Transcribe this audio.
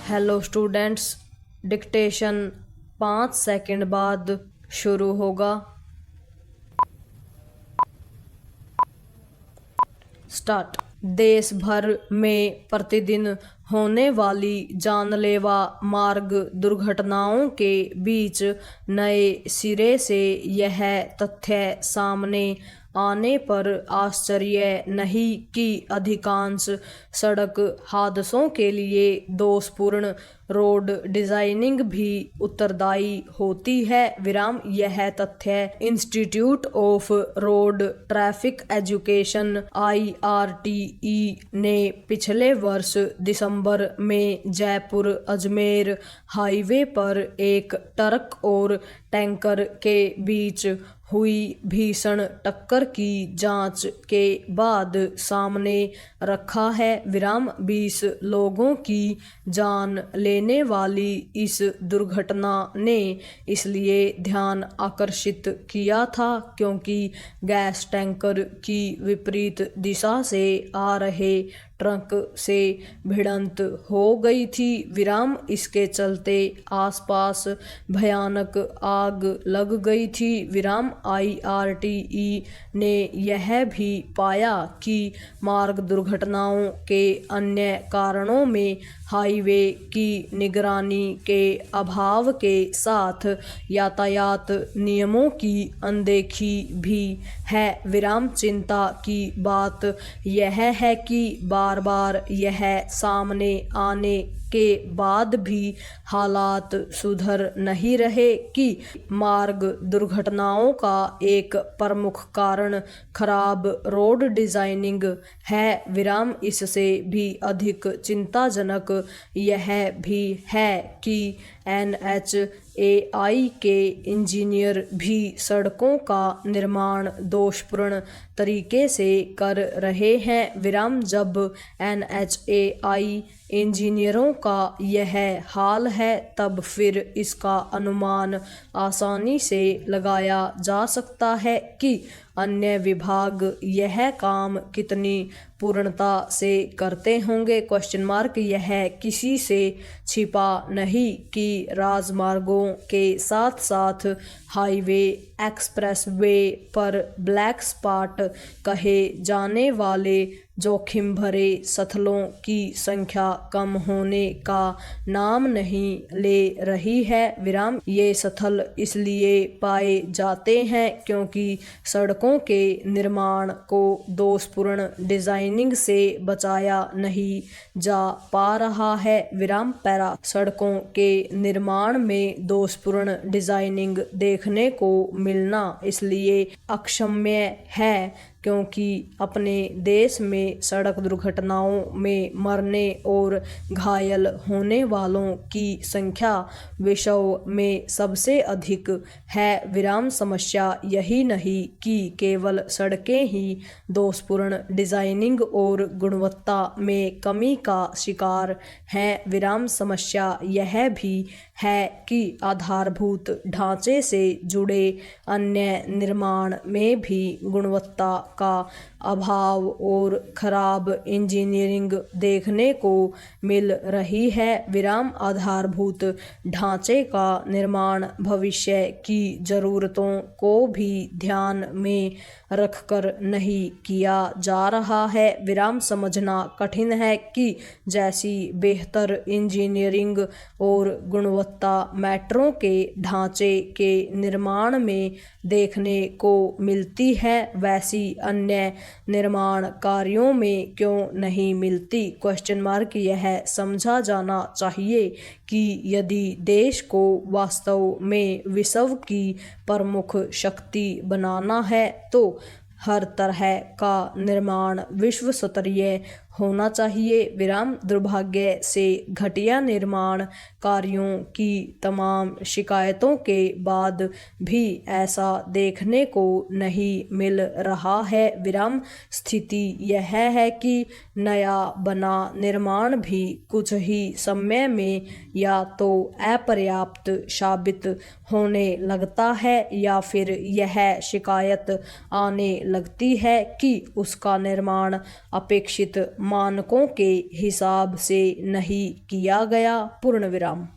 Hello students, dictation 5 second बाद शुरू होगा। स्टार्ट। देश भर में प्रतिदिन होने वाली जानलेवा मार्ग दुर्घटनाओं के बीच नए सिरे से यह तथ्य सामने आने पर आश्चर्य नहीं कि अधिकांश सड़क हादसों के लिए दोषपूर्ण रोड डिजाइनिंग भी उत्तरदायी होती है। यह तथ्य institute of road traffic education IRTE ने पिछले वर्ष दिसंबर में जयपुर अजमेर हाईवे पर एक ट्रक और टैंकर के बीच हुई भीषण टक्कर की जांच के बाद सामने रखा है। 20 लोगों की जान लेने वाली इस दुर्घटना ने इसलिए ध्यान आकर्षित किया था क्योंकि गैस टैंकर की विपरीत दिशा से आ रहे ट्रक से भिड़ंत हो गई थी। इसके चलते आसपास भयानक आग लग गई थी। IRTE ने यह भी पाया कि मार्ग दुर्घटनाओं के अन्य कारणों में हाईवे की निगरानी के अभाव के साथ यातायात नियमों की अनदेखी भी है। चिंता की बात यह है कि बार बार यह सामने आने के बाद भी हालात सुधर नहीं रहे कि मार्ग दुर्घटनाओं का एक प्रमुख कारण खराब रोड डिजाइनिंग है। इससे भी अधिक चिंताजनक यह भी है कि NHAI के इंजीनियर भी सड़कों का निर्माण दोषपूर्ण तरीके से कर रहे हैं। जब NHAI इंजीनियरों का यह हाल है तब फिर इसका अनुमान आसानी से लगाया जा सकता है कि अन्य विभाग यह काम कितनी पूर्णता से करते होंगे। यह किसी से छिपा नहीं कि राजमार्गों के साथ साथ हाईवे एक्सप्रेसवे पर ब्लैक स्पॉट कहे जाने वाले जोखिम भरे स्थलों की संख्या कम होने का नाम नहीं ले रही है। ये स्थल इसलिए पाए जाते हैं क्योंकि सड़कों के निर्माण को दोषपूर्ण डिजाइनिंग से बचाया नहीं जा पा रहा है। पैरा सड़कों के निर्माण में दोषपूर्ण डिजाइनिंग देखने को मिलना इसलिए अक्षम्य है क्योंकि अपने देश में सड़क दुर्घटनाओं में मरने और घायल होने वालों की संख्या विश्व में सबसे अधिक है। समस्या यही नहीं कि केवल सड़कें ही दोषपूर्ण डिजाइनिंग और गुणवत्ता में कमी का शिकार हैं। समस्या यह भी है कि आधारभूत ढांचे से जुड़े अन्य निर्माण में भी गुणवत्ता का अभाव और खराब इंजीनियरिंग देखने को मिल रही है। आधारभूत ढांचे का निर्माण भविष्य की जरूरतों को भी ध्यान में रखकर नहीं किया जा रहा है। समझना कठिन है कि जैसी बेहतर इंजीनियरिंग और गुणवत्ता मेट्रो के ढांचे के निर्माण में देखने को मिलती है वैसी अन्य निर्माण कार्यों में क्यों नहीं मिलती। यह समझा जाना चाहिए कि यदि देश को वास्तव में विश्व की प्रमुख शक्ति बनाना है तो हर तरह का निर्माण विश्व स्तरीय होना चाहिए। दुर्भाग्य से घटिया निर्माण कार्यों की तमाम शिकायतों के बाद भी ऐसा देखने को नहीं मिल रहा है। स्थिति यह है कि नया बना निर्माण भी कुछ ही समय में या तो अपर्याप्त साबित होने लगता है या फिर यह शिकायत आने लगती है कि उसका निर्माण अपेक्षित मानकों के हिसाब से नहीं किया गया। पूर्ण विराम।